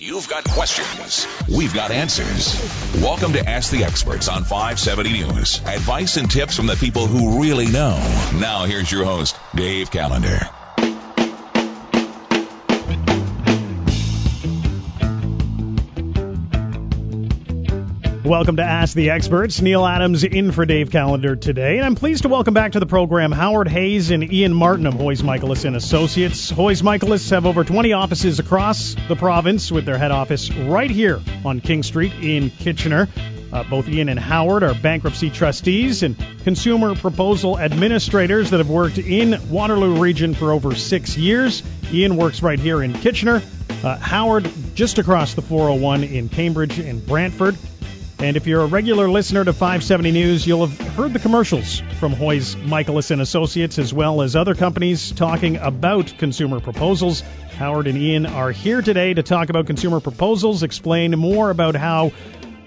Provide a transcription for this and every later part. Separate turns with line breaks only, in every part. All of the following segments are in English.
You've got questions. We've got answers. Welcome to Ask the Experts on 570 News. Advice and tips from the people who really know. Now here's your host, Dave Callender.
Welcome to Ask the Experts. Neil Adams in for Dave Callender today. And I'm pleased to welcome back to the program Howard Hayes and Ian Martin of Hoyes Michalos and Associates. Hoyes Michalos have over 20 offices across the province with their head office right here on King Street in Kitchener. Both Ian and Howard are bankruptcy trustees and consumer proposal administrators that have worked in Waterloo region for over 6 years. Ian works right here in Kitchener. Howard just across the 401 in Cambridge and Brantford. And if you're a regular listener to 570 News, you'll have heard the commercials from Hoyes Michalos and Associates, as well as other companies talking about consumer proposals. Howard and Ian are here today to talk about consumer proposals, explain more about how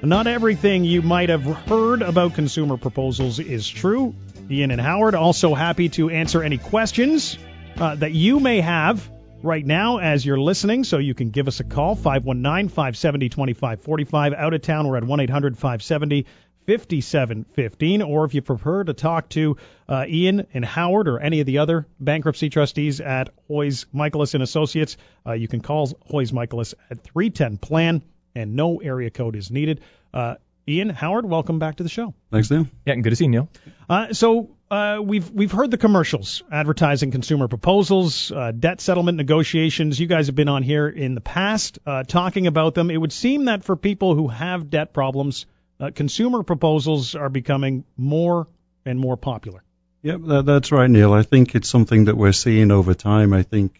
not everything you might have heard about consumer proposals is true. Ian and Howard also happy to answer any questions that you may have right now as you're listening, so you can give us a call, 519-570-2545. Out of town, we're at 1-800-570-5715. Or if you prefer to talk to Ian and Howard or any of the other bankruptcy trustees at Hoyes Michalos and Associates, you can call Hoyes Michalos at 310-PLAN, and no area code is needed. Ian, Howard, welcome back to the show.
Thanks, Neil.
Yeah, good to see you, Neil.
We've heard the commercials advertising consumer proposals, debt settlement negotiations. You guys have been on here in the past talking about them. It would seem that for people who have debt problems, consumer proposals are becoming more and more popular.
Yep, that's right, Neil. I think it's something that we're seeing over time. I think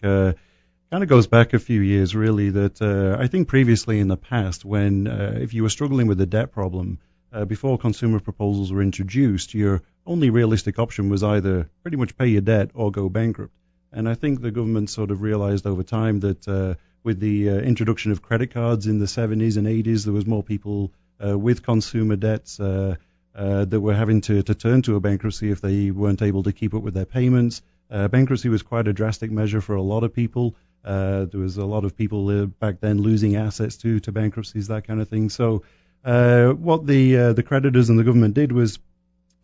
kind of goes back a few years, really, that I think previously in the past when if you were struggling with a debt problem, before consumer proposals were introduced, your only realistic option was either pretty much pay your debt or go bankrupt. And I think the government sort of realized over time that with the introduction of credit cards in the 70s and 80s, there was more people with consumer debts that were having to turn to a bankruptcy if they weren't able to keep up with their payments. Bankruptcy was quite a drastic measure for a lot of people. There was a lot of people back then losing assets to bankruptcies, that kind of thing. So what the creditors and the government did was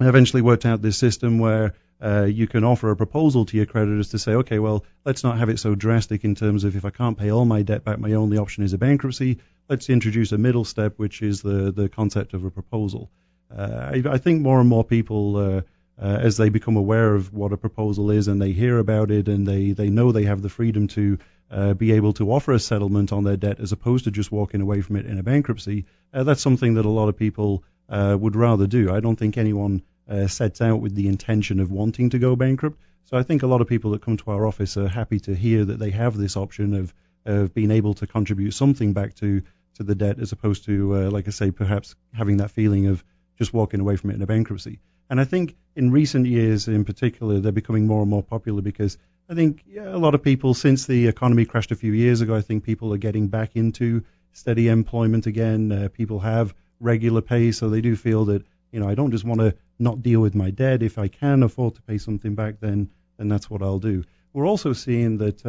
eventually worked out this system where you can offer a proposal to your creditors to say, okay, well, let's not have it so drastic in terms of if I can't pay all my debt back, my only option is a bankruptcy. Let's introduce a middle step, which is the concept of a proposal. I think more and more people, as they become aware of what a proposal is and they hear about it and they know they have the freedom to be able to offer a settlement on their debt as opposed to just walking away from it in a bankruptcy, that's something that a lot of people would rather do. I don't think anyone sets out with the intention of wanting to go bankrupt. So I think a lot of people that come to our office are happy to hear that they have this option of being able to contribute something back to the debt as opposed to, like I say, perhaps having that feeling of just walking away from it in a bankruptcy. And I think in recent years in particular, they're becoming more and more popular because I think a lot of people, since the economy crashed a few years ago, I think people are getting back into steady employment again. People have regular pay, so they do feel that, I don't just want to not deal with my debt. If I can afford to pay something back, then that's what I'll do. We're also seeing that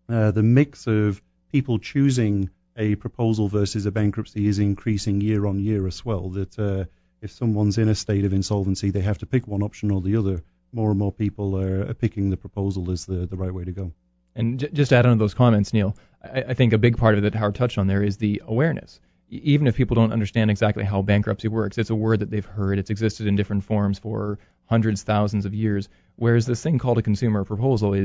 the mix of people choosing a proposal versus a bankruptcy is increasing year on year as well, that if someone's in a state of insolvency, they have to pick one option or the other. More and more people are picking the proposal as the right way to go.
And just to add on to those comments, Neil, I think a big part of it that Howard touched on there is the awareness. Even if people don't understand exactly how bankruptcy works, it's a word that they've heard. It's existed in different forms for hundreds, thousands of years. Whereas this thing called a consumer proposal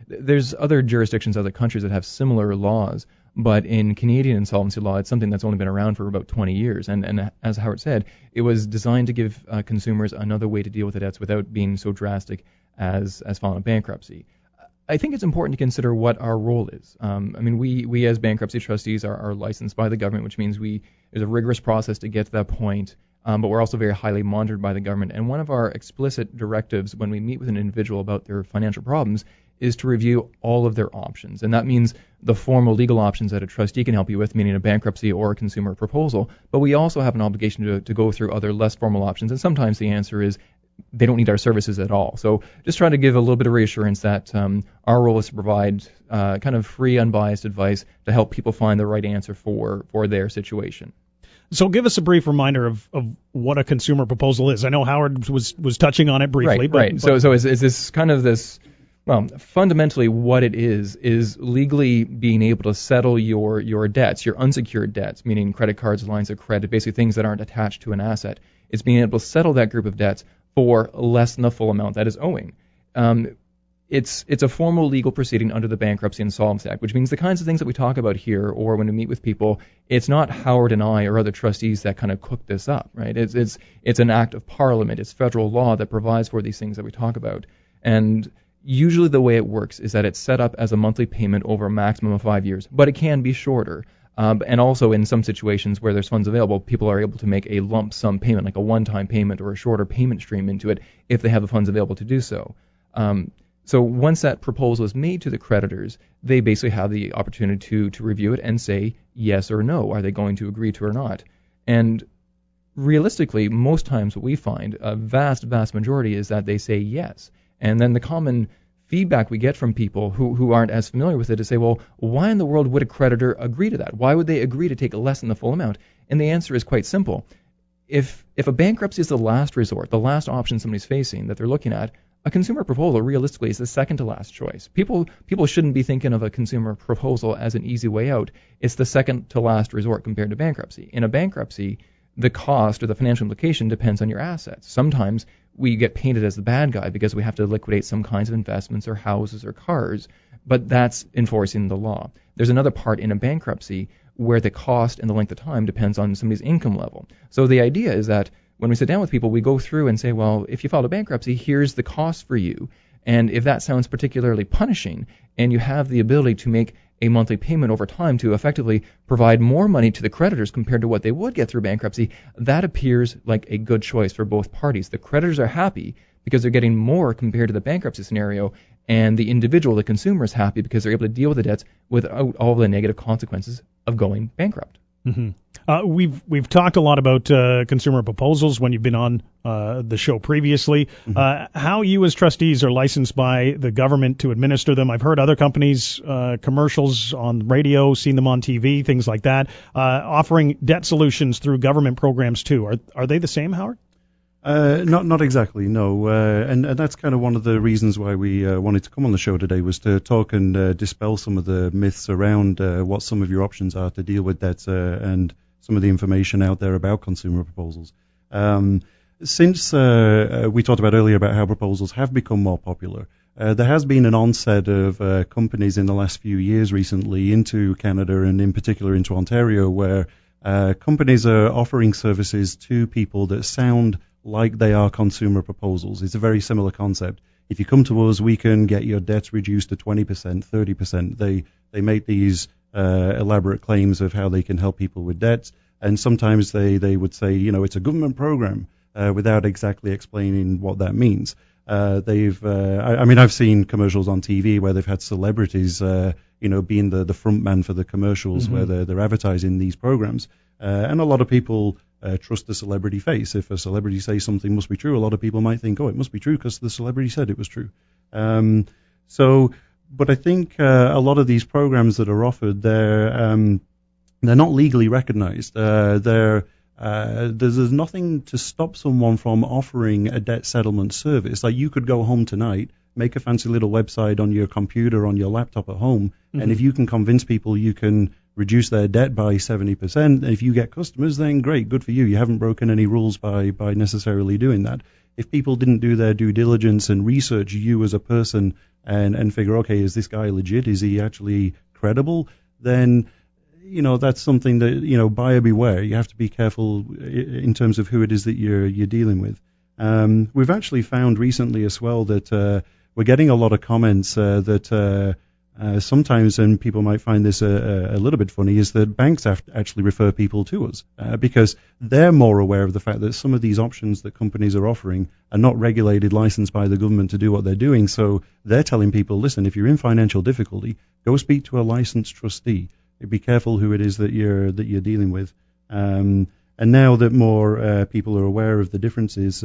there's other jurisdictions, other countries that have similar laws. But in Canadian insolvency law, it's something that's only been around for about 20 years. And as Howard said, it was designed to give consumers another way to deal with the debts without being so drastic as filing bankruptcy. I think it's important to consider what our role is. We as bankruptcy trustees are licensed by the government, which means there's a rigorous process to get to that point. But we're also very highly monitored by the government. And one of our explicit directives when we meet with an individual about their financial problems is to review all of their options. And that means the formal legal options that a trustee can help you with, meaning a bankruptcy or a consumer proposal. But we also have an obligation to go through other less formal options. And sometimes the answer is they don't need our services at all. So just try to give a little bit of reassurance that our role is to provide kind of free, unbiased advice to help people find the right answer for their situation.
So give us a brief reminder of what a consumer proposal is. I know Howard was touching on it briefly.
Right. So is this kind of this, well, fundamentally what it is legally being able to settle your debts, your unsecured debts, meaning credit cards, lines of credit, basically things that aren't attached to an asset. It's being able to settle that group of debts for less than the full amount that is owing. It's a formal legal proceeding under the Bankruptcy Insolvency Act, which means the kinds of things that we talk about here or when we meet with people, it's not Howard and I or other trustees that kind of cook this up, right? It's an act of Parliament. It's federal law that provides for these things that we talk about. And usually the way it works is that it's set up as a monthly payment over a maximum of 5 years, but it can be shorter. And also in some situations where there's funds available, people are able to make a lump sum payment, like a one-time payment or a shorter payment stream into it if they have the funds available to do so. So once that proposal is made to the creditors, they basically have the opportunity to review it and say yes or no. Are they going to agree to or not? And realistically, most times what we find, a vast majority, is that they say yes. And then the common feedback we get from people who aren't as familiar with it is say, well, why in the world would a creditor agree to that? Why would they agree to take less than the full amount? And the answer is quite simple. If a bankruptcy is the last resort, the last option somebody's facing that they're looking at, a consumer proposal realistically is the second to last choice. People shouldn't be thinking of a consumer proposal as an easy way out. It's the second to last resort compared to bankruptcy. In a bankruptcy, the cost or the financial implication depends on your assets. Sometimes we get painted as the bad guy because we have to liquidate some kinds of investments or houses or cars, but that's enforcing the law. There's another part in a bankruptcy where the cost and the length of time depends on somebody's income level. So the idea is that when we sit down with people, we go through and say, well, if you filed a bankruptcy, here's the cost for you. And if that sounds particularly punishing and you have the ability to make a monthly payment over time to effectively provide more money to the creditors compared to what they would get through bankruptcy, that appears like a good choice for both parties. The creditors are happy because they're getting more compared to the bankruptcy scenario, and the individual, the consumer, is happy because they're able to deal with the debts without all the negative consequences of going bankrupt.
Mm-hmm. We've talked a lot about consumer proposals when you've been on the show previously. Mm-hmm. How you as trustees are licensed by the government to administer them. I've heard other companies, commercials on radio, seen them on TV, things like that, offering debt solutions through government programs too. Are they the same, Howard?
Not exactly, no. And that's kind of one of the reasons why we wanted to come on the show today, was to talk and dispel some of the myths around what some of your options are to deal with debt and some of the information out there about consumer proposals. Since we talked about earlier about how proposals have become more popular, there has been an onset of companies in the last few years recently into Canada and in particular into Ontario where companies are offering services to people that sound like they are consumer proposals. It's a very similar concept. If you come to us, we can get your debts reduced to 20%, 30%. They make these elaborate claims of how they can help people with debts, and sometimes they would say, it's a government program without exactly explaining what that means. I've seen commercials on TV where they've had celebrities, being the front man for the commercials, mm-hmm. where they're advertising these programs. And a lot of people trust the celebrity face. If a celebrity says something must be true, a lot of people might think, it must be true because the celebrity said it was true. But I think a lot of these programs that are offered, they're not legally recognized. There's nothing to stop someone from offering a debt settlement service. Like, you could go home tonight, make a fancy little website on your computer, on your laptop at home, mm-hmm. and if you can convince people you can reduce their debt by 70%, and if you get customers, then great, good for you. You haven't broken any rules by necessarily doing that. If people didn't do their due diligence and research you as a person and figure, okay, is this guy legit? Is he actually credible? Then that's something that, buyer beware. You have to be careful in terms of who it is that you're dealing with. We've actually found recently as well that we're getting a lot of comments that sometimes, and people might find this a little bit funny, is that banks have to actually refer people to us because they're more aware of the fact that some of these options that companies are offering are not regulated, licensed by the government to do what they're doing. So they're telling people, listen, if you're in financial difficulty, go speak to a licensed trustee. Be careful who it is that you're dealing with. And And now that more people are aware of the differences,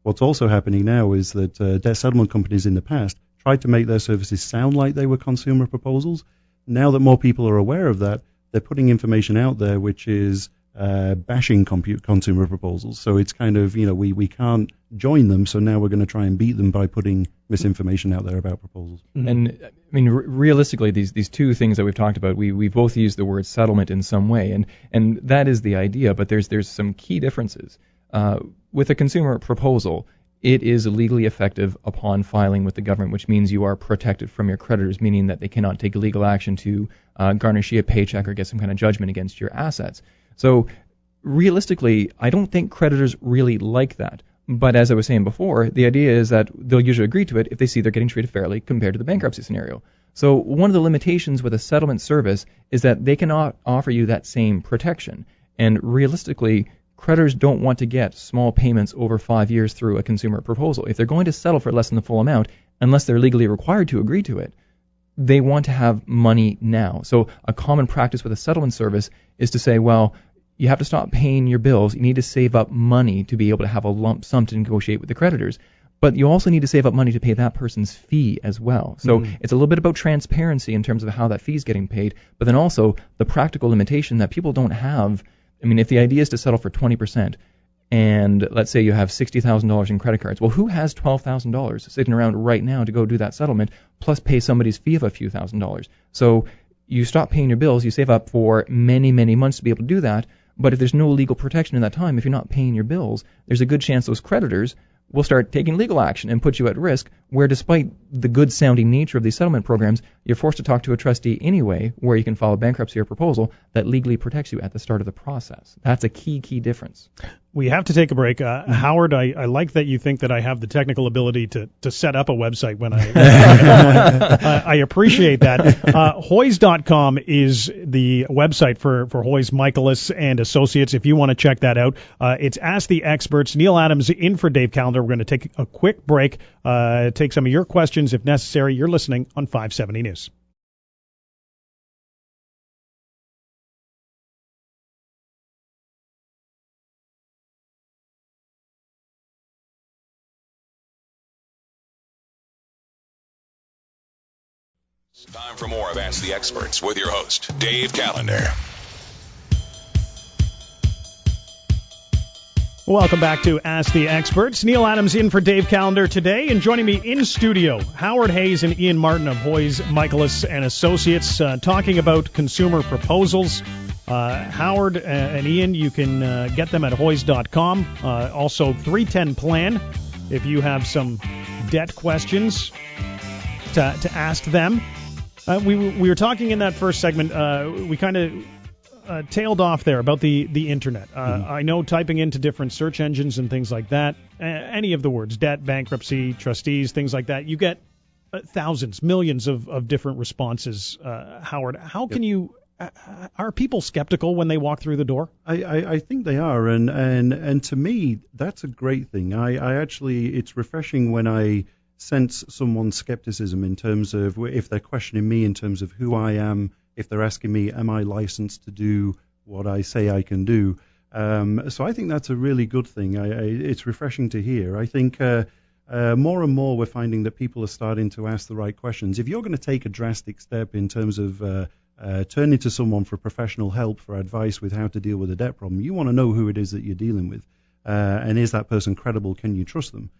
what's also happening now is that debt settlement companies in the past tried to make their services sound like they were consumer proposals. Now that more people are aware of that, they're putting information out there which is bashing consumer proposals. So it's kind of, we can't join them, so now we're going to try and beat them by putting misinformation out there about proposals.
Mm-hmm. And I mean, realistically, these two things that we've talked about, we both use the word settlement in some way, and that is the idea. But there's some key differences. With a consumer proposal, it is legally effective upon filing with the government, which means you are protected from your creditors, meaning that they cannot take legal action to garnish you a paycheck or get some kind of judgment against your assets. So realistically, I don't think creditors really like that. But as I was saying before, the idea is that they'll usually agree to it if they see they're getting treated fairly compared to the bankruptcy scenario. So one of the limitations with a settlement service is that they cannot offer you that same protection. And realistically, creditors don't want to get small payments over 5 years through a consumer proposal. If they're going to settle for less than the full amount, unless they're legally required to agree to it, they want to have money now. So a common practice with a settlement service is to say, well, you have to stop paying your bills. You need to save up money to be able to have a lump sum to negotiate with the creditors. But you also need to save up money to pay that person's fee as well. So it's a little bit about transparency in terms of how that fee is getting paid, but then also the practical limitation that people don't have. I mean, if the idea is to settle for 20%, and let's say you have $60,000 in credit cards, well, who has $12,000 sitting around right now to go do that settlement, plus pay somebody's fee of a few $1,000s? So you stop paying your bills, you save up for many, many months to be able to do that, but if there's no legal protection in that time, if you're not paying your bills, there's a good chance those creditors will start taking legal action and put you at risk, where despite the good-sounding nature of these settlement programs, you're forced to talk to a trustee anyway, where you can file a bankruptcy or proposal that legally protects you at the start of the process. That's a key difference.
We have to take a break. Howard, I like that you think that I have the technical ability to set up a website when I appreciate that. Hoys.com is the website for Hoys Michalos and Associates, if you want to check that out. It's Ask the Experts. Neil Adams in for Dave Callender. We're going to take a quick break, take some of your questions if necessary. You're listening on 570 News.
Time for more of Ask the Experts with your host, Dave Callender.
Welcome back to Ask the Experts. Neil Adams in for Dave Callender today, and joining me in studio, Howard Hayes and Ian Martin of Hoys Michalos and Associates, talking about consumer proposals. Howard and Ian, you can get them at Hoys.com. Also, 310 Plan, if you have some debt questions to ask them. We were talking in that first segment, we kind of tailed off there about the internet. I know typing into different search engines and things like that, any of the words, debt, bankruptcy, trustees, things like that, you get thousands, millions of different responses. Howard, how can you... Are people skeptical when they walk through the door?
I think they are, and to me, that's a great thing. I actually, it's refreshing when I sense someone's skepticism in terms of if they're questioning me in terms of who I am, if they're asking me, am I licensed to do what I say I can do? So I think that's a really good thing. It's refreshing to hear. I think more and more we're finding that people are starting to ask the right questions. If you're going to take a drastic step in terms of turning to someone for professional help, for advice with how to deal with a debt problem, you want to know who it is that you're dealing with. And is that person credible? Can you trust them?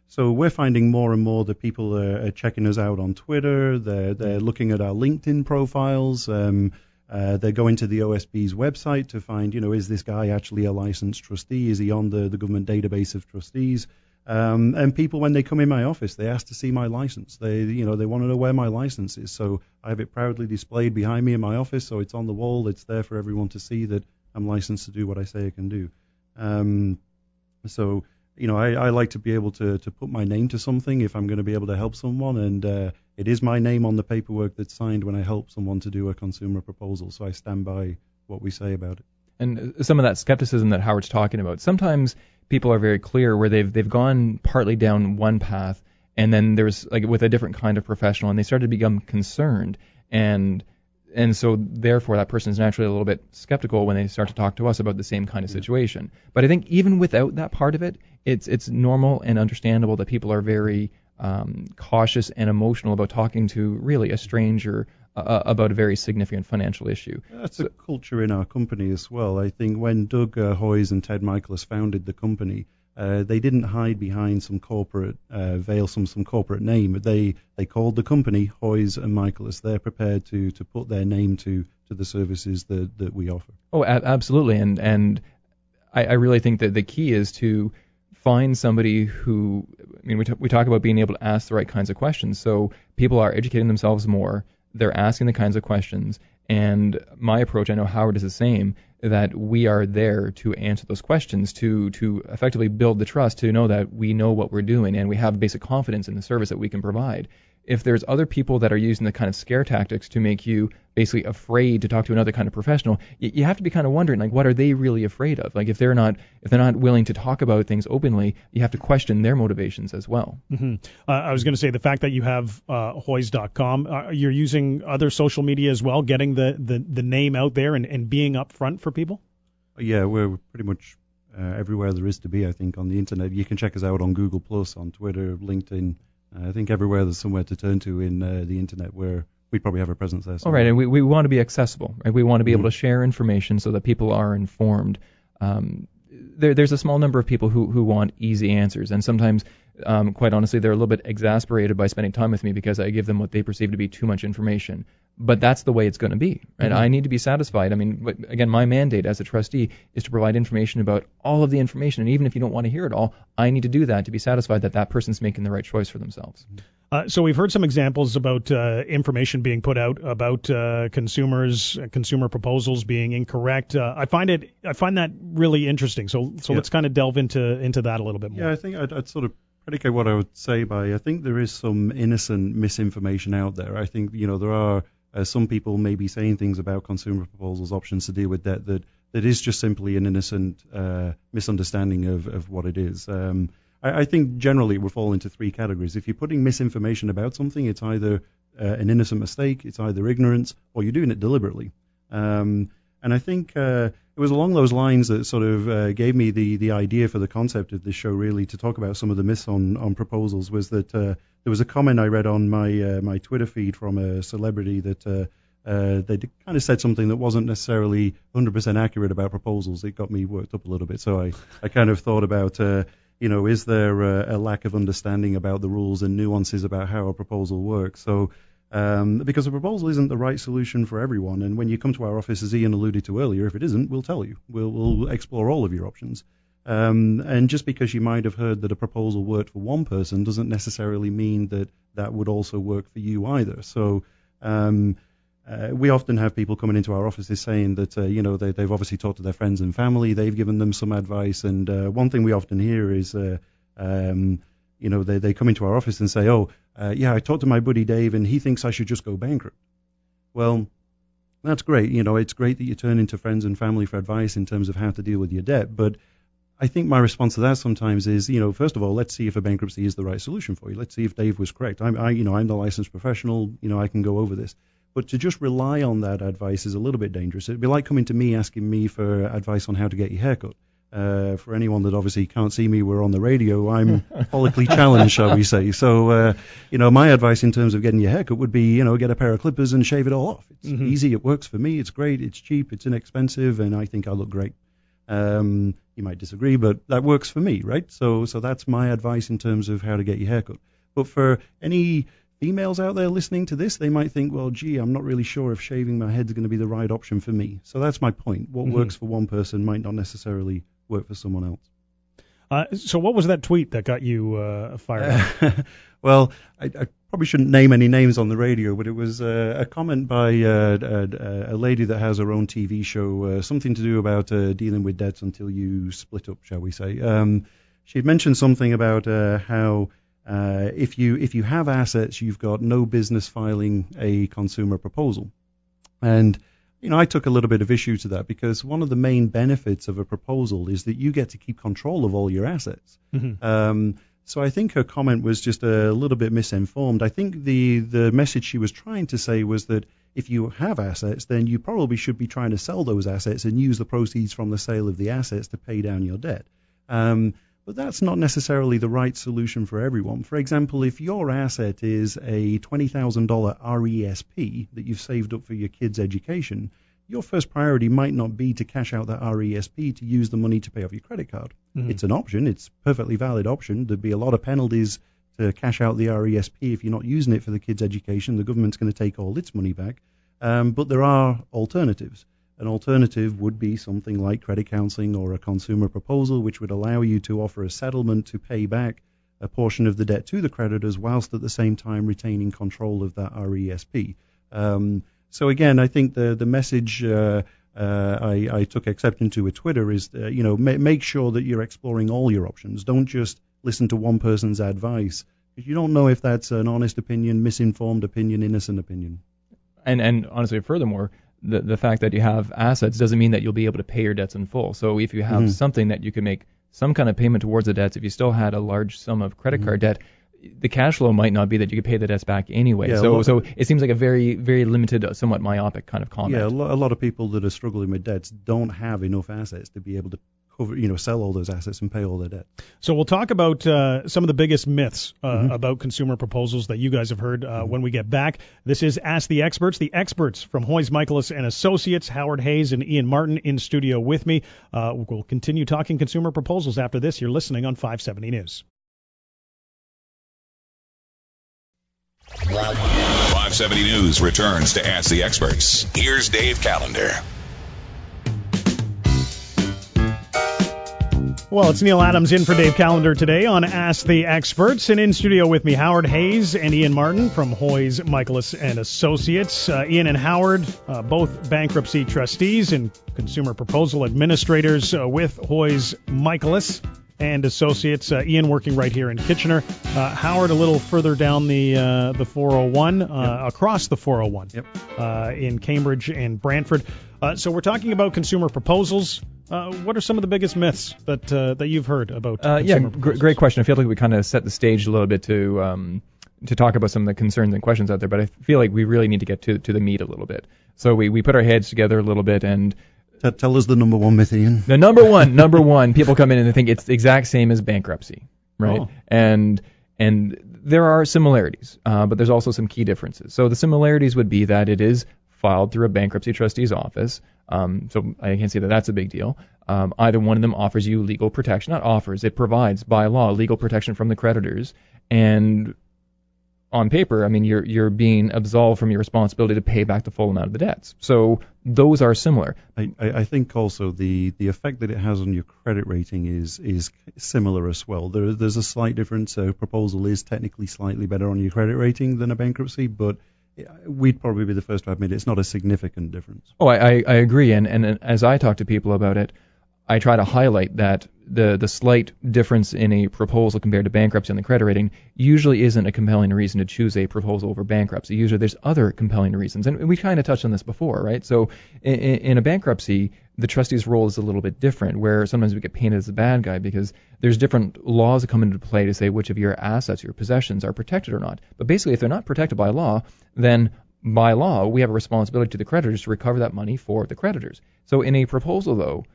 So we're finding more and more that people are checking us out on Twitter. They're looking at our LinkedIn profiles. They're going to the OSB's website to find, is this guy actually a licensed trustee? Is he on the government database of trustees? And people, when they come in my office, they ask to see my license. They want to know where my license is. So I have it proudly displayed behind me in my office. So it's on the wall. It's there for everyone to see that I'm licensed to do what I say I can do. So I like to be able to put my name to something if I'm going to be able to help someone, and it is my name on the paperwork that's signed when I help someone to do a consumer proposal, so I stand by what we say about it.
And some of that skepticism that Howard's talking about, sometimes people are very clear where they've gone partly down one path, and then there's like with a different kind of professional, and they start to become concerned, and And so, therefore, that person is naturally a little bit skeptical when they start to talk to us about the same kind of situation. But I think even without that part of it, it's normal and understandable that people are very cautious and emotional about talking to really a stranger about a very significant financial issue.
That's a culture in our company as well. I think when Doug Hoyes and Ted Michalos founded the company, they didn't hide behind some corporate veil, some corporate name. They called the company Hoyes and Michalos. They're prepared to put their name to the services that we offer.
Oh, absolutely. And I really think that the key is to find somebody who, I mean, we talk about being able to ask the right kinds of questions. So people are educating themselves more. They're asking the kinds of questions. And my approach, I know Howard is the same, that we are there to answer those questions, to effectively build the trust, to know that we know what we're doing and we have basic confidence in the service that we can provide. If there's other people that are using the kind of scare tactics to make you basically afraid to talk to another kind of professional, you have to be kind of wondering, like, what are they really afraid of? Like, if they're not willing to talk about things openly, you have to question their motivations as well.
Mm-hmm. I was going to say the fact that you have Hoyes.com, you're using other social media as well, getting the name out there and being upfront for people?
Yeah, we're pretty much everywhere there is to be, I think, on the internet. You can check us out on Google+, on Twitter, LinkedIn. I think everywhere there's somewhere to turn to in the internet where we probably have a presence there.
All right, and we want to be accessible, right? We want to be able to share information so that people are informed. There's a small number of people who want easy answers, and sometimes, quite honestly, they're a little bit exasperated by spending time with me because I give them what they perceive to be too much information. But that's the way it's going to be, right? I need to be satisfied. I mean, but again, my mandate as a trustee is to provide information about all of the information, and even if you don't want to hear it all, I need to do that to be satisfied that person's making the right choice for themselves.
So we've heard some examples about information being put out about consumer proposals being incorrect. I find that really interesting. So let's kind of delve into that a little bit more.
Yeah, I think I'd sort of predicate what I would say by, I think there is some innocent misinformation out there. I think, there are some people may be saying things about consumer proposals, options to deal with debt that is just simply an innocent misunderstanding of what it is. I think generally it would fall into three categories. If you're putting misinformation about something, it's either an innocent mistake, it's either ignorance, or you're doing it deliberately. And I think it was along those lines that sort of gave me the idea for the concept of this show, really, to talk about some of the myths on proposals. Was that there was a comment I read on my Twitter feed from a celebrity that they kind of said something that wasn't necessarily 100% accurate about proposals. It got me worked up a little bit. So I kind of thought about, is there a lack of understanding about the rules and nuances about how a proposal works? So because a proposal isn't the right solution for everyone, and when you come to our office, as Ian alluded to earlier, if it isn't, we'll tell you. We'll explore all of your options. And just because you might have heard that a proposal worked for one person doesn't necessarily mean that would also work for you either. So we often have people coming into our offices saying that they've obviously talked to their friends and family, they've given them some advice, and one thing we often hear is they come into our office and say, I talked to my buddy Dave and he thinks I should just go bankrupt. Well, that's great. It's great that you turn into friends and family for advice in terms of how to deal with your debt, but I think my response to that sometimes is, first of all, let's see if a bankruptcy is the right solution for you. Let's see if Dave was correct. I'm the licensed professional. I can go over this. But to just rely on that advice is a little bit dangerous. It'd be like coming to me asking me for advice on how to get your hair cut. For anyone that obviously can't see me, we're on the radio. I'm follically challenged, shall we say. So, my advice in terms of getting your haircut would be, get a pair of clippers and shave it all off. It's easy. It works for me. It's great. It's cheap. It's inexpensive. And I think I look great. You might disagree, but that works for me, right? So that's my advice in terms of how to get your haircut. But for any females out there listening to this, they might think, well, gee, I'm not really sure if shaving my head is going to be the right option for me. So that's my point. What works for one person might not necessarily work for someone else.
So what was that tweet that got you fired up?
Well, I probably shouldn't name any names on the radio, but it was a comment by a lady that has her own TV show, something to do about dealing with debts until you split up, shall we say. She had mentioned something about how if you have assets, you've got no business filing a consumer proposal. And I took a little bit of issue to that because one of the main benefits of a proposal is that you get to keep control of all your assets. So I think her comment was just a little bit misinformed. I think the message she was trying to say was that if you have assets, then you probably should be trying to sell those assets and use the proceeds from the sale of the assets to pay down your debt. But that's not necessarily the right solution for everyone. For example, if your asset is a $20,000 RESP that you've saved up for your kid's education, your first priority might not be to cash out that RESP to use the money to pay off your credit card. Mm-hmm. It's an option. It's a perfectly valid option. There'd be a lot of penalties to cash out the RESP if you're not using it for the kid's education. The government's going to take all its money back. But there are alternatives. An alternative would be something like credit counseling or a consumer proposal, which would allow you to offer a settlement to pay back a portion of the debt to the creditors whilst at the same time retaining control of that RESP. So again, I think the message I took exception to with Twitter is, make sure that you're exploring all your options. Don't just listen to one person's advice, because you don't know if that's an honest opinion, misinformed opinion, innocent opinion.
And honestly, furthermore, the fact that you have assets doesn't mean that you'll be able to pay your debts in full. So if you have something that you can make some kind of payment towards the debts, if you still had a large sum of credit card debt, the cash flow might not be that you could pay the debts back anyway. Yeah, so it seems like a very, very limited, somewhat myopic kind of comment.
Yeah, a lot of people that are struggling with debts don't have enough assets to be able to sell all those assets and pay all their debt.
So we'll talk about some of the biggest myths about consumer proposals that you guys have heard when we get back. This is Ask the experts from Hoyes, Michalos and Associates, Howard Hayes and Ian Martin in studio with me. We'll continue talking consumer proposals after this. You're listening on 570 News.
570 News returns to Ask the Experts. Here's Dave Callender.
Well, it's Neil Adams in for Dave Callender today on Ask the Experts. And in studio with me, Howard Hayes and Ian Martin from Hoyes, Michalos and Associates. Ian and Howard, both bankruptcy trustees and consumer proposal administrators with Hoyes, Michalos and Associates. Ian working right here in Kitchener. Howard a little further down the 401, across the 401 in Cambridge and Brantford. So we're talking about consumer proposals. What are some of the biggest myths that you've heard about consumer proposals?
Great question. I feel like we kind of set the stage a little bit to talk about some of the concerns and questions out there, but I feel like we really need to get to the meat a little bit. So we put our heads together a little bit and
tell us the number one myth, Ian.
The number one, people come in and they think it's the exact same as bankruptcy, right? Oh. And there are similarities, but there's also some key differences. So the similarities would be that it is filed through a bankruptcy trustee's office. So I can see that that's a big deal. Either one of them offers you legal protection. Not offers, it provides by law legal protection from the creditors. And on paper, I mean, you're being absolved from your responsibility to pay back the full amount of the debts. So those are similar.
I think also the effect that it has on your credit rating is similar as well. There's a slight difference. A proposal is technically slightly better on your credit rating than a bankruptcy, but we'd probably be the first to admit it's not a significant difference.
Oh, I agree. And as I talk to people about it, I try to highlight that the slight difference in a proposal compared to bankruptcy on the credit rating usually isn't a compelling reason to choose a proposal over bankruptcy. Usually there's other compelling reasons. And we kind of touched on this before, right? So in a bankruptcy, the trustee's role is a little bit different, where sometimes we get painted as a bad guy because there's different laws that come into play to say which of your assets, your possessions, are protected or not. But basically, if they're not protected by law, then by law, we have a responsibility to the creditors to recover that money for the creditors. So in a proposal, though,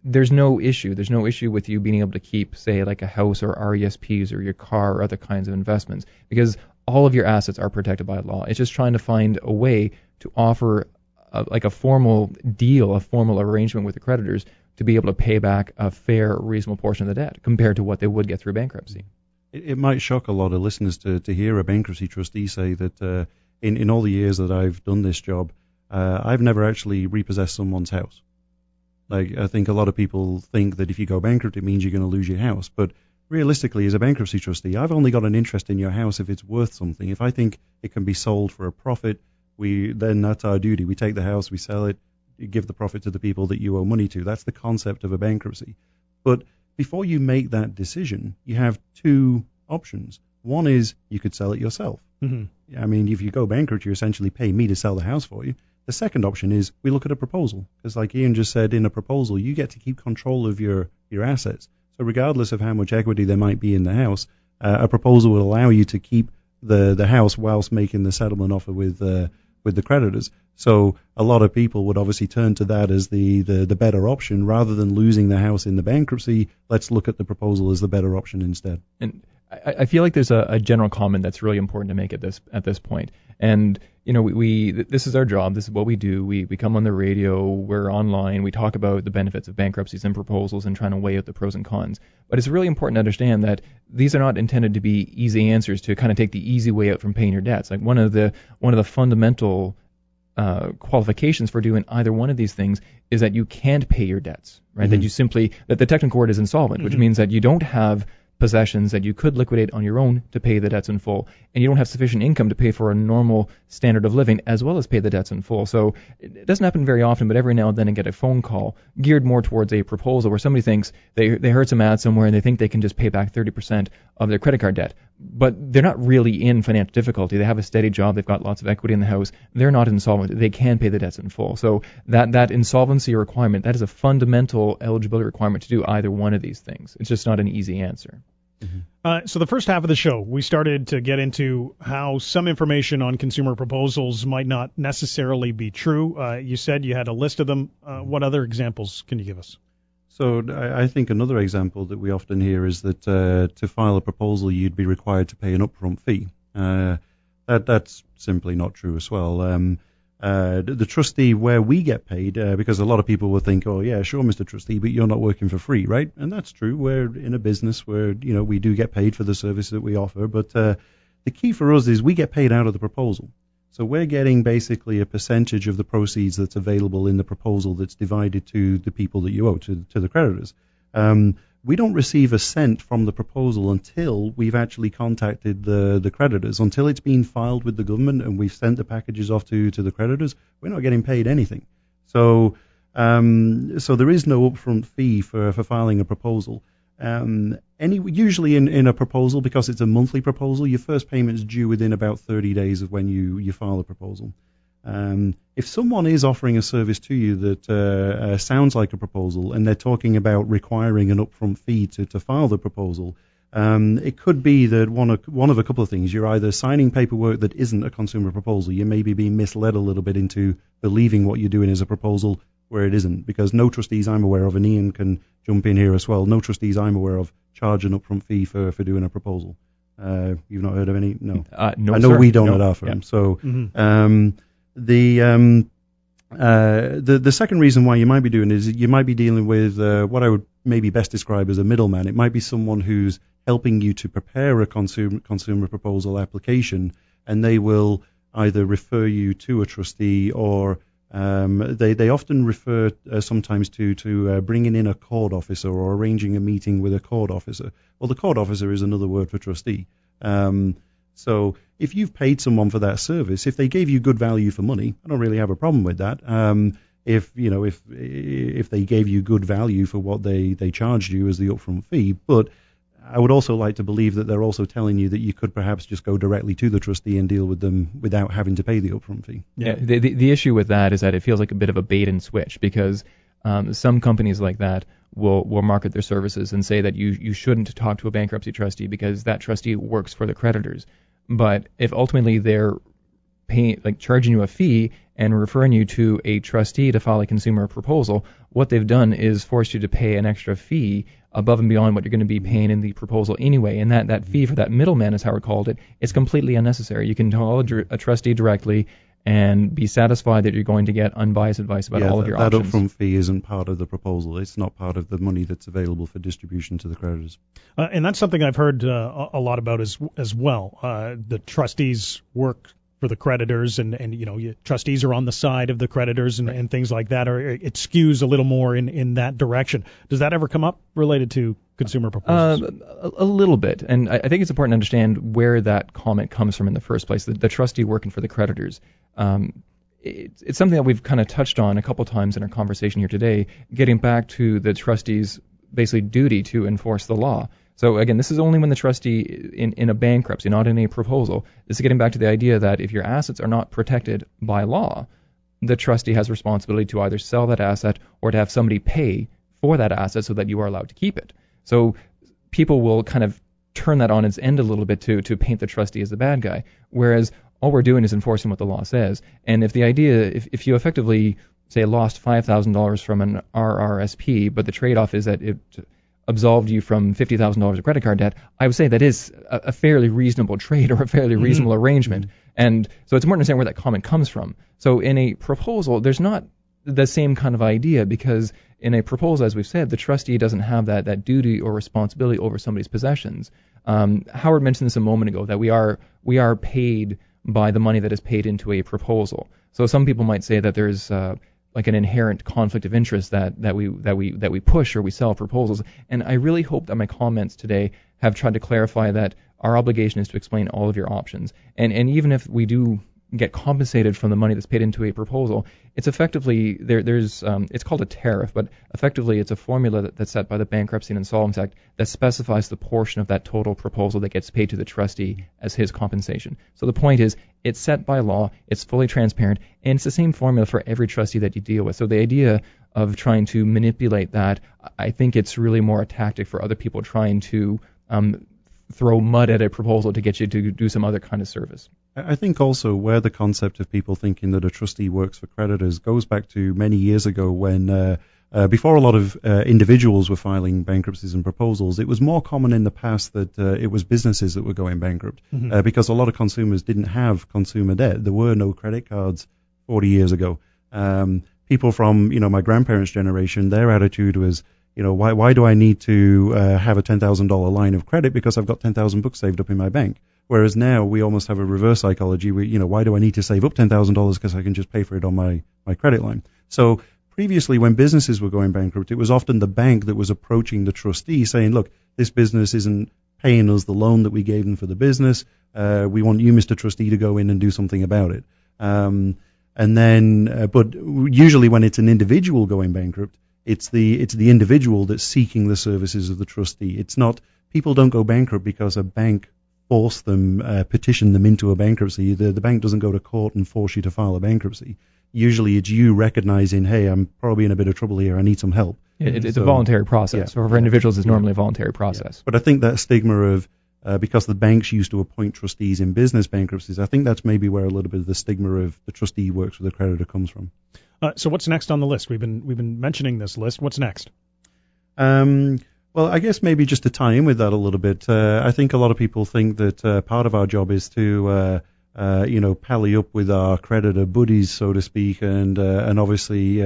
there's no issue. There's no issue with you being able to keep, say, like a house or RESPs or your car or other kinds of investments, because all of your assets are protected by law. It's just trying to find a way to offer a formal deal, a formal arrangement with the creditors to be able to pay back a fair, reasonable portion of the debt compared to what they would get through bankruptcy.
It might shock a lot of listeners to hear a bankruptcy trustee say that in all the years that I've done this job, I've never actually repossessed someone's house. Like, I think a lot of people think that if you go bankrupt, it means you're going to lose your house. But realistically, as a bankruptcy trustee, I've only got an interest in your house if it's worth something. If I think it can be sold for a profit, then that's our duty. We take the house, we sell it, you give the profit to the people that you owe money to. That's the concept of a bankruptcy. But before you make that decision, you have two options. One is you could sell it yourself. Mm-hmm. I mean, if you go bankrupt, you essentially pay me to sell the house for you. The second option is we look at a proposal, because like Ian just said, in a proposal, you get to keep control of your assets. So regardless of how much equity there might be in the house, a proposal will allow you to keep the house whilst making the settlement offer with with the creditors. So a lot of people would obviously turn to that as the better option rather than losing the house in the bankruptcy. Let's look at the proposal as the better option instead.
And I feel like there's a general comment that's really important to make at this point. And we this is our job. This is what we do. We come on the radio. We're online. We talk about the benefits of bankruptcies and proposals and trying to weigh out the pros and cons. But it's really important to understand that these are not intended to be easy answers to kind of take the easy way out from paying your debts. Like one of the fundamental qualifications for doing either one of these things is that you can't pay your debts, right?
Mm-hmm.
That the technical word is insolvent, which means that you don't have possessions that you could liquidate on your own to pay the debts in full, and you don't have sufficient income to pay for a normal standard of living as well as pay the debts in full. So it doesn't happen very often, but every now and then I get a phone call geared more towards a proposal where somebody thinks they heard some ad somewhere and they think they can just pay back 30% of their credit card debt. But they're not really in financial difficulty. They have a steady job. They've got lots of equity in the house. They're not insolvent. They can pay the debts in full. So that insolvency requirement, that is a fundamental eligibility requirement to do either one of these things. It's just not an easy answer.
So the first half of the show, we started to get into how some information on consumer proposals might not necessarily be true. You said you had a list of them. What other examples can you give us?
So I think another example that we often hear is that to file a proposal, you'd be required to pay an upfront fee. That's simply not true as well. The trustee, where we get paid, because a lot of people will think, oh yeah, sure, Mr. Trustee, but you're not working for free, right? And that's true. We're in a business where we do get paid for the service that we offer, but the key for us is we get paid out of the proposal. So we're getting basically a percentage of the proceeds that's available in the proposal that's divided to the people that you owe, to the creditors. We don't receive a cent from the proposal until we've actually contacted the creditors, until it's been filed with the government and we've sent the packages off to the creditors. We're not getting paid anything. So there is no upfront fee for filing a proposal. Usually in a proposal, because it's a monthly proposal, your first payment is due within about 30 days of when you file a proposal. If someone is offering a service to you that sounds like a proposal and they're talking about requiring an upfront fee to file the proposal, it could be that one of a couple of things. You're either signing paperwork that isn't a consumer proposal. You may be being misled a little bit into believing what you're doing is a proposal where it isn't, because no trustees I'm aware of, and Ian can jump in here as well, no trustees I'm aware of charge an upfront fee for doing a proposal. You've not heard of any? No.
No,
I know
sir.
we don't
No.
at our firm.
Yeah.
So
Mm-hmm.
the second reason why you might be doing it is you might be dealing with what I would maybe best describe as a middleman. It might be someone who's helping you to prepare a consumer proposal application, and they will either refer you to a trustee or they often refer sometimes to bringing in a court officer or arranging a meeting with a court officer. Well, the court officer is another word for trustee. So if you've paid someone for that service, if they gave you good value for money, I don't really have a problem with that. If they gave you good value for what they charged you as the upfront fee, but I would also like to believe that they're also telling you that you could perhaps just go directly to the trustee and deal with them without having to pay the upfront fee.
Yeah. The issue with that is that it feels like a bit of a bait and switch, because some companies like that will market their services and say that you shouldn't talk to a bankruptcy trustee because that trustee works for the creditors. But if ultimately they're charging you a fee and referring you to a trustee to file a consumer proposal, what they've done is forced you to pay an extra fee above and beyond what you're going to be paying in the proposal anyway. And that fee for that middleman, as Howard called it, is completely unnecessary. You can call a trustee directly and be satisfied that you're going to get unbiased advice about all of your options.
That upfront fee isn't part of the proposal. It's not part of the money that's available for distribution to the creditors.
And that's something I've heard a lot about as well. The trustees work for the creditors, and trustees are on the side of the creditors and things like that, or it skews a little more in that direction. Does that ever come up related to consumer proposals?
A little bit, and I think it's important to understand where that comment comes from in the first place, the trustee working for the creditors. It's something that we've kind of touched on a couple times in our conversation here today, getting back to the trustee's basically duty to enforce the law. So again, this is only when the trustee in a bankruptcy, not in a proposal. This is getting back to the idea that if your assets are not protected by law, the trustee has responsibility to either sell that asset or to have somebody pay for that asset so that you are allowed to keep it. So people will kind of turn that on its end a little bit to paint the trustee as the bad guy. Whereas all we're doing is enforcing what the law says. And if the idea, if you effectively say lost $5,000 from an RRSP, but the trade-off is that it absolved you from $50,000 of credit card debt, I would say that is a fairly reasonable trade or a fairly reasonable arrangement. And so it's important to understand where that comment comes from. So in a proposal, there's not the same kind of idea, because in a proposal, as we've said, the trustee doesn't have that duty or responsibility over somebody's possessions. Howard mentioned this a moment ago, that we are paid by the money that is paid into a proposal. So some people might say that there's like an inherent conflict of interest that we push or we sell proposals. And I really hope that my comments today have tried to clarify that our obligation is to explain all of your options. And even if we do get compensated from the money that's paid into a proposal, it's effectively there's it's called a tariff, but effectively it's a formula that's set by the Bankruptcy and Insolvency Act that specifies the portion of that total proposal that gets paid to the trustee as his compensation. So the point is, it's set by law, it's fully transparent, and it's the same formula for every trustee that you deal with. So the idea of trying to manipulate that, I think it's really more a tactic for other people trying to throw mud at a proposal to get you to do some other kind of service.
I think also where the concept of people thinking that a trustee works for creditors goes back to many years ago when, before a lot of individuals were filing bankruptcies and proposals, it was more common in the past that it was businesses that were going bankrupt because a lot of consumers didn't have consumer debt. There were no credit cards 40 years ago. People from, my grandparents' generation, their attitude was, why do I need to have a $10,000 line of credit because I've got 10,000 bucks saved up in my bank? Whereas now we almost have a reverse psychology. Why do I need to save up $10,000 because I can just pay for it on my credit line? So previously, when businesses were going bankrupt, it was often the bank that was approaching the trustee saying, look, this business isn't paying us the loan that we gave them for the business. We want you, Mr. Trustee, to go in and do something about it. But usually when it's an individual going bankrupt, it's the individual that's seeking the services of the trustee. It's not, people don't go bankrupt because a bank forced them, petitioned them into a bankruptcy. The bank doesn't go to court and force you to file a bankruptcy. Usually it's you recognizing, hey, I'm probably in a bit of trouble here, I need some help.
It's a voluntary process. So for individuals, it's normally a voluntary process.
Yeah. But I think that stigma of, because the banks used to appoint trustees in business bankruptcies, I think that's maybe where a little bit of the stigma of the trustee works with the creditor comes from.
So what's next on the list? We've been mentioning this list. What's next?
Well, I guess maybe just to tie in with that a little bit, I think a lot of people think that part of our job is to, pally up with our creditor buddies, so to speak, and obviously,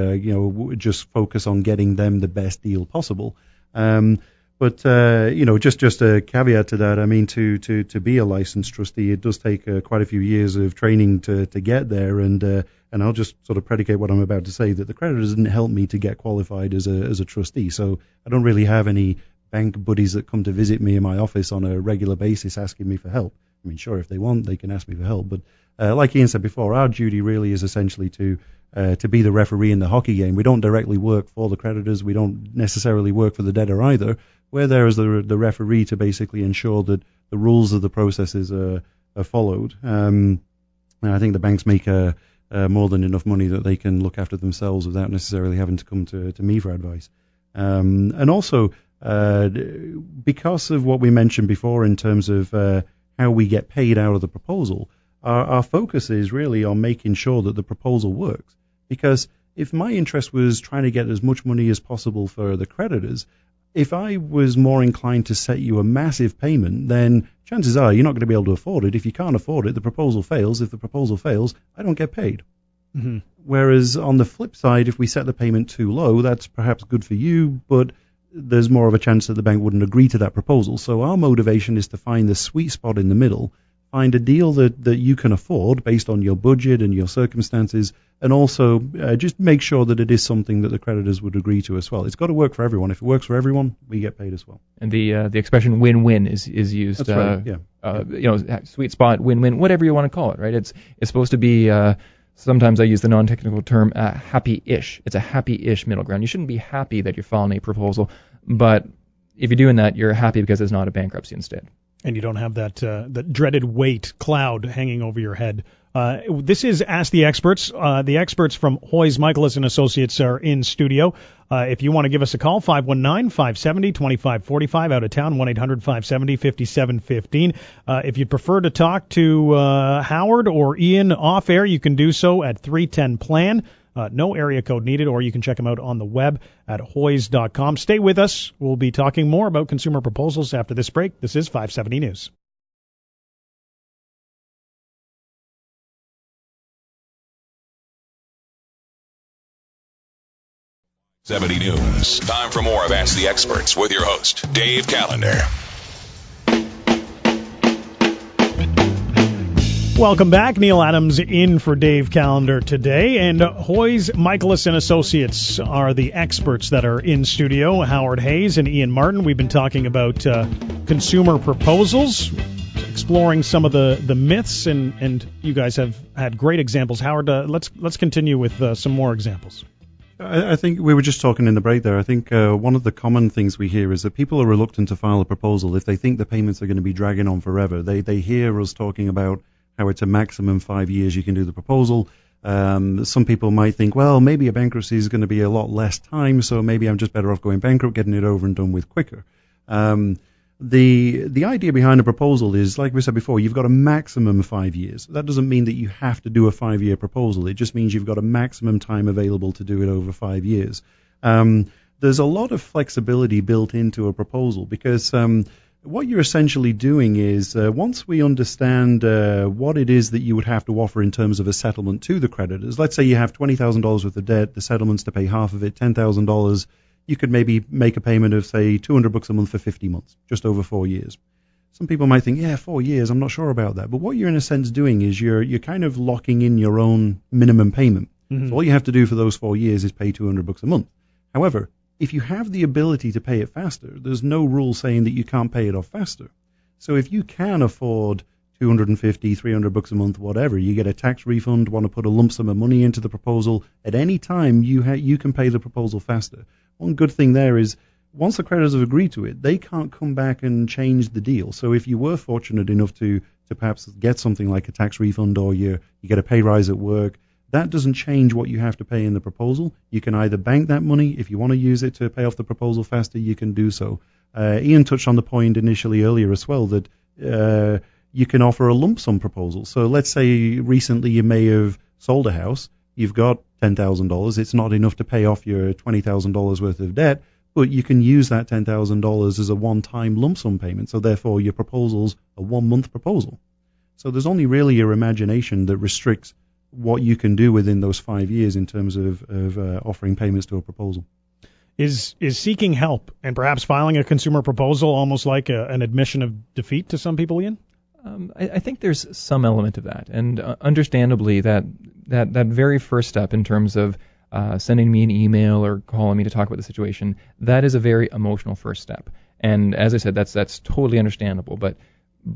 just focus on getting them the best deal possible. But just a caveat to that, I mean, to be a licensed trustee, it does take quite a few years of training to get there, and I'll just sort of predicate what I'm about to say, that the creditors didn't help me to get qualified as a trustee. So I don't really have any bank buddies that come to visit me in my office on a regular basis asking me for help. I mean, sure, if they want, they can ask me for help. But like Ian said before, our duty really is essentially to be the referee in the hockey game. We don't directly work for the creditors. We don't necessarily work for the debtor either. We're there as the referee to basically ensure that the rules of the processes are followed. And I think the banks make more than enough money that they can look after themselves without necessarily having to come to me for advice. And also, because of what we mentioned before in terms of how we get paid out of the proposal, our focus is really on making sure that the proposal works. Because if my interest was trying to get as much money as possible for the creditors, if I was more inclined to set you a massive payment, then chances are you're not going to be able to afford it. If you can't afford it, the proposal fails. If the proposal fails, I don't get paid. Mm-hmm. Whereas on the flip side, if we set the payment too low, that's perhaps good for you, but there's more of a chance that the bank wouldn't agree to that proposal. So our motivation is to find the sweet spot in the middle, find a deal that you can afford based on your budget and your circumstances, and also just make sure that it is something that the creditors would agree to as well. It's got to work for everyone. If it works for everyone, we get paid as well.
And the expression win-win is used.
That's right, yeah.
Sweet spot, win-win, whatever you want to call it, right? It's supposed to be, sometimes I use the non-technical term, happy-ish. It's a happy-ish middle ground. You shouldn't be happy that you're filing a proposal, but if you're doing that, you're happy because it's not a bankruptcy instead.
And you don't have that dreaded weight cloud hanging over your head This is Ask the Experts. The experts from Hoyes, Michalos and Associates are in studio. If you want to give us a call, 519-570-2545, out of town, 1-800-570-5715. If you'd prefer to talk to Howard or Ian off air, you can do so at 310-PLAN. No area code needed, or you can check them out on the web at hoyes.com. Stay with us. We'll be talking more about consumer proposals after this break. This is 570 News.
70 News. Time for more of Ask the Experts with your host, Dave Callender.
Welcome back. Neil Adams in for Dave Callender today. And Hoyes, Michalos and Associates are the experts that are in studio. Howard Hayes and Ian Martin. We've been talking about consumer proposals, exploring some of the myths, and you guys have had great examples. Howard, let's continue with some more examples.
I think we were just talking in the break there. I think one of the common things we hear is that people are reluctant to file a proposal if they think the payments are going to be dragging on forever. They hear us talking about how it's a maximum 5 years you can do the proposal. Some people might think, well, maybe a bankruptcy is going to be a lot less time, so maybe I'm just better off going bankrupt, getting it over and done with quicker. The idea behind a proposal is, like we said before, you've got a maximum 5 years. That doesn't mean that you have to do a 5-year proposal. It just means you've got a maximum time available to do it over 5 years. There's a lot of flexibility built into a proposal because what you're essentially doing is once we understand what it is that you would have to offer in terms of a settlement to the creditors, let's say you have $20,000 worth of debt, the settlement's to pay half of it, $10,000, you could maybe make a payment of, say, $200 a month for 50 months, just over 4 years. Some people might think, 4 years, I'm not sure about that. But what you're in a sense doing is you're kind of locking in your own minimum payment. Mm-hmm. So all you have to do for those 4 years is pay $200 a month. However, if you have the ability to pay it faster, there's no rule saying that you can't pay it off faster. So if you can afford $250, $300 a month, whatever, you get a tax refund, want to put a lump sum of money into the proposal, at any time you can pay the proposal faster. One good thing there is once the creditors have agreed to it, they can't come back and change the deal. So if you were fortunate enough to perhaps get something like a tax refund or you get a pay rise at work, that doesn't change what you have to pay in the proposal. You can either bank that money. If you want to use it to pay off the proposal faster, you can do so. Ian touched on the point initially earlier as well that you can offer a lump sum proposal. So let's say recently you may have sold a house. You've got $10,000. It's not enough to pay off your $20,000 worth of debt, but you can use that $10,000 as a one-time lump sum payment. So therefore, your proposal's a 1 month proposal. So there's only really your imagination that restricts what you can do within those 5 years in terms of offering payments to a proposal.
Is seeking help and perhaps filing a consumer proposal almost like an admission of defeat to some people, Ian?
I think there's some element of that, and understandably that very first step in terms of sending me an email or calling me to talk about the situation, that is a very emotional first step. And as I said, that's totally understandable. But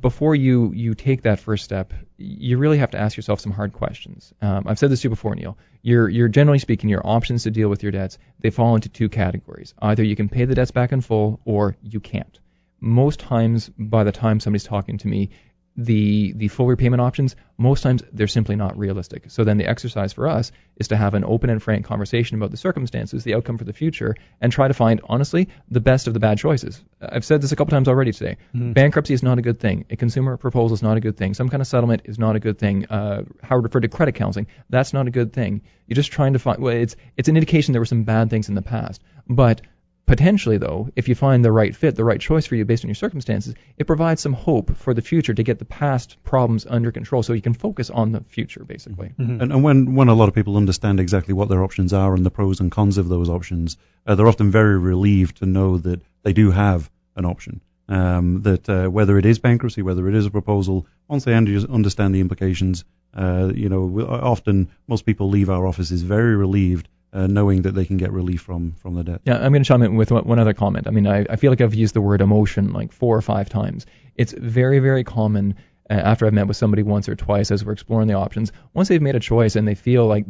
before you take that first step, you really have to ask yourself some hard questions. I've said this to you before, Neil. You're generally speaking, your options to deal with your debts, they fall into two categories. Either you can pay the debts back in full or you can't. Most times, by the time somebody's talking to me, the full repayment options, most times they're simply not realistic. So then the exercise for us is to have an open and frank conversation about the circumstances, the outcome for the future, and try to find, honestly, the best of the bad choices. I've said this a couple times already today. Mm-hmm. Bankruptcy is not a good thing. A consumer proposal is not a good thing. Some kind of settlement is not a good thing. Howard referred to credit counseling. That's not a good thing. You're just trying to find, well, it's an indication there were some bad things in the past. But potentially, though, if you find the right fit, the right choice for you based on your circumstances, it provides some hope for the future to get the past problems under control so you can focus on the future, basically.
Mm-hmm. And when a lot of people understand exactly what their options are and the pros and cons of those options, they're often very relieved to know that they do have an option. That whether it is bankruptcy, whether it is a proposal, once they understand the implications, often most people leave our offices very relieved knowing that they can get relief from the debt.
Yeah, I'm going to chime in with one other comment. I mean, I feel like I've used the word emotion like 4 or 5 times. It's very, very common after I've met with somebody once or twice as we're exploring the options. Once they've made a choice and they feel like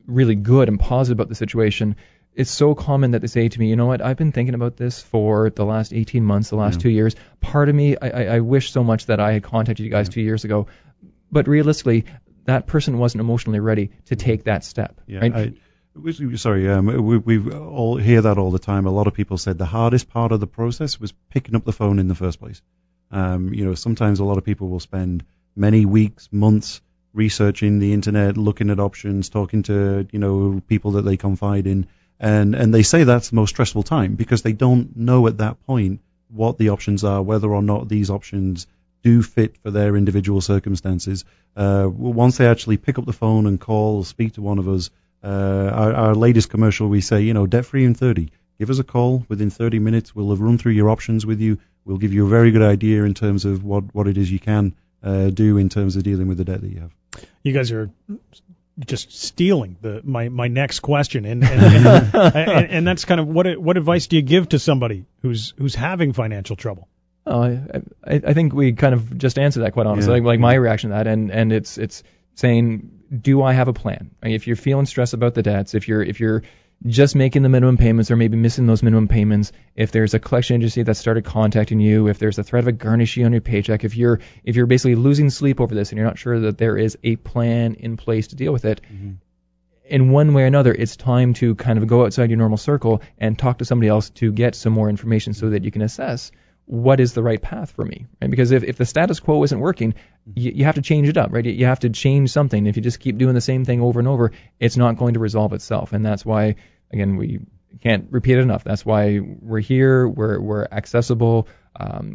really good and positive about the situation, it's so common that they say to me, you know what, I've been thinking about this for the last 18 months, the last 2 years. Part of me, I wish so much that I had contacted you guys 2 years ago. But realistically, that person wasn't emotionally ready to take that step.
Yeah,
right?
we all hear that all the time. A lot of people said the hardest part of the process was picking up the phone in the first place. Sometimes a lot of people will spend many weeks, months researching the internet, looking at options, talking to, people that they confide in. And they say that's the most stressful time because they don't know at that point what the options are, whether or not these options do fit for their individual circumstances. Once they actually pick up the phone and call or speak to one of us, our latest commercial, we say, debt-free in 30. Give us a call. Within 30 minutes, we'll have run through your options with you. We'll give you a very good idea in terms of what it is you can do in terms of dealing with the debt that you have.
You guys are just stealing my next question, and that's kind of what advice do you give to somebody who's having financial trouble?
I think we kind of just answered that quite honestly.
Yeah.
Like my reaction to that, and it's saying, do I have a plan? If you're feeling stressed about the debts, if you're just making the minimum payments or maybe missing those minimum payments, if there's a collection agency that started contacting you, if there's a threat of a garnishee on your paycheck, if you're basically losing sleep over this and you're not sure that there is a plan in place to deal with it, in one way or another, it's time to kind of go outside your normal circle and talk to somebody else to get some more information so that you can assess what is the right path for me, right? Because if the status quo isn't working, you have to change it up, right? You have to change something. If you just keep doing the same thing over and over, it's not going to resolve itself. And that's why, again, we can't repeat it enough. That's why we're here. We're accessible.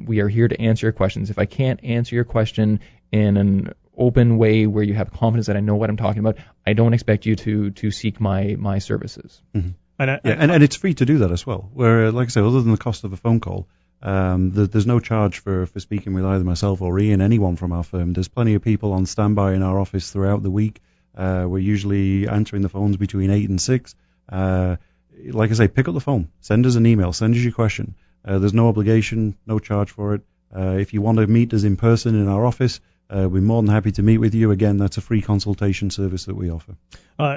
We are here to answer your questions. If I can't answer your question in an open way where you have confidence that I know what I'm talking about, I don't expect you to seek my services.
Mm-hmm. And it's free to do that as well. Where, like I said, other than the cost of a phone call, there's no charge for speaking with either myself or Ian, anyone from our firm. There's plenty of people on standby in our office throughout the week. We're usually answering the phones between 8 and 6. Like I say, pick up the phone, send us an email, send us your question. There's no obligation, no charge for it. If you want to meet us in person in our office, we're more than happy to meet with you. Again, that's a free consultation service that we offer.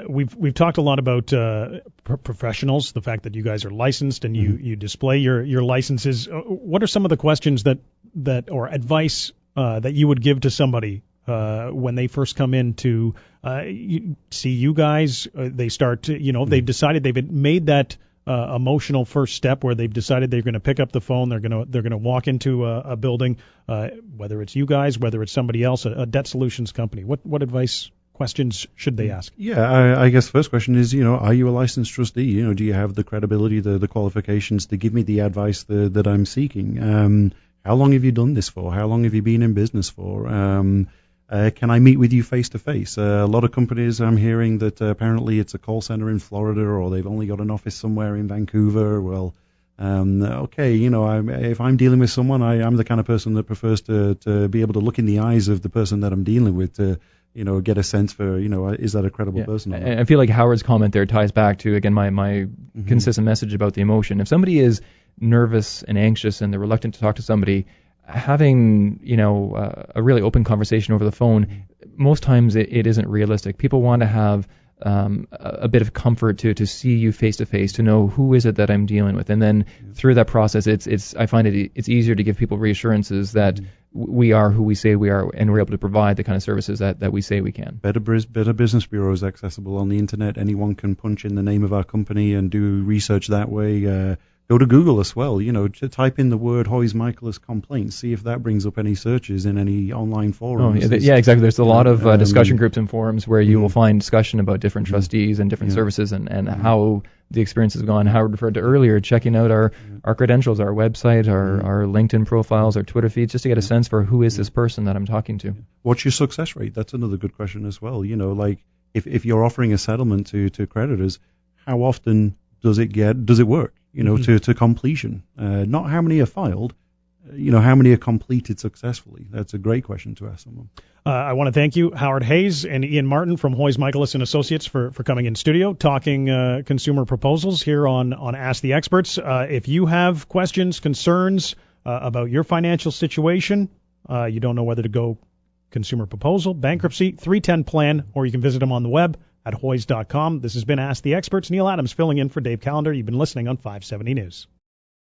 We've talked a lot about professionals, the fact that you guys are licensed and you display your licenses. What are some of the questions that or advice that you would give to somebody when they first come in to see you guys? They start to, they've decided they've made that emotional first step where they've decided they're going to pick up the phone, they're going to walk into a building, whether it's you guys, whether it's somebody else, a debt solutions company. What advice questions should they ask?
Yeah, I guess the first question is, are you a licensed trustee? Do you have the credibility, the qualifications to give me the advice that I'm seeking? How long have you done this for? How long have you been in business for? Can I meet with you face to face? A lot of companies, I'm hearing that apparently it's a call center in Florida or they've only got an office somewhere in Vancouver. Well, okay, if I'm dealing with someone, I'm the kind of person that prefers to be able to look in the eyes of the person that I'm dealing with to, get a sense for, is that a credible person?
I feel like Howard's comment there ties back to, again, my consistent message about the emotion. If somebody is nervous and anxious and they're reluctant to talk to somebody, having a really open conversation over the phone, most times it isn't realistic. People want to have a bit of comfort to see you face to face, to know who is it that I'm dealing with, and then through that process, I find it's easier to give people reassurances that we are who we say we are, and we're able to provide the kind of services that we say we can.
Better Business Bureau is accessible on the internet. Anyone can punch in the name of our company and do research that way. Go to Google as well, to type in the word Hoyes Michalos complaints, see if that brings up any searches in any online forums.
Yeah, exactly. There's a lot of discussion groups and forums where you will find discussion about different trustees and different services and how the experience has gone. Howard referred to earlier, checking out our credentials, our website, our LinkedIn profiles, our Twitter feeds, just to get a sense for who is this person that I'm talking to.
What's your success rate? That's another good question as well. Like if you're offering a settlement to creditors, how often does it work? To completion. Not how many are filed, how many are completed successfully. That's a great question to ask someone.
I want to thank you, Howard Hayes and Ian Martin from Hoyes Michalos and Associates for coming in studio, talking consumer proposals here on Ask the Experts. If you have questions, concerns about your financial situation, you don't know whether to go consumer proposal, bankruptcy, 310 plan, or you can visit them on the web at Hoyes.com. This has been Ask the Experts. Neil Adams filling in for Dave Callender. You've been listening on 570 News.